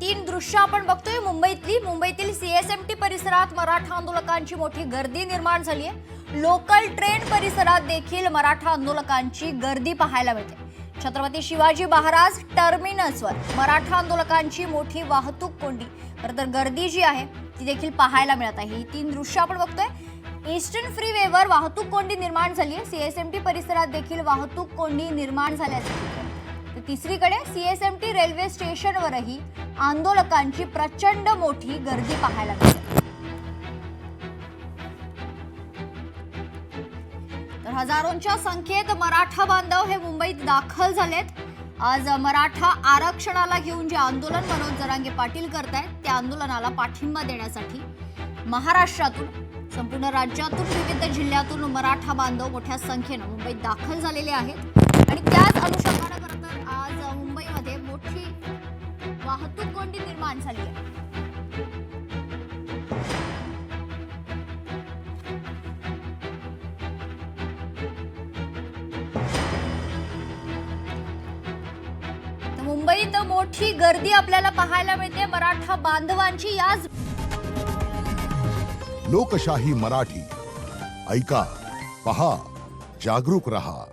तीन दृश्य आपण बघतोय मुंबईतील सीएसएमटी परिसरात मराठा आंदोलकांची मोठी गर्दी निर्माण झाली आहे। लोकल ट्रेन परिसरात देखील मराठा आंदोलकांची गर्दी पाहायला मिळते। छत्रपती शिवाजी महाराज टर्मिनसवर मराठा आंदोलकांची मोठी वाहतूक कोंडी तर गर्दी जी आहे ती देखील पाहायला मिळत आहे। ही तीन दृश्य आपण बघतोय। ईस्टर्न फ्रीवेवर वाहतूक कोंडी निर्माण झाली आहे। सीएसएमटी परिसरात देखील वाहतूक कोंडी निर्माण झाल्याचे तर तिसरीकडे सीएसएमटी रेल्वे स्टेशनवरही आंदोलकांची प्रचंड मोठी गर्दी पाहायला मिळते। तर हजारोंच्या संख्येत मराठा बांधव हे मुंबईत दाखल झालेत। आज मराठा आरक्षणाला घेऊन जे आंदोलन मनोज जरांगे पाटील करतायत त्या आंदोलनाला पाठिंबा देण्यासाठी महाराष्ट्रातून संपूर्ण राज्यातून विविध जिल्ह्यातून मराठा बांधव मोठ्या संख्येने मुंबईत दाखल झालेले आहेत आणि त्याच अनुषंगाने आज मुंबईमध्ये मोठी वाहतूक कोंडी निर्माण झाली आहे। मुंबईत मोठी गर्दी आपल्याला पाहायला मिळते मराठा बांधवांची। याच लोकशाही मराठी ऐका, पहा, जागरूक रहा।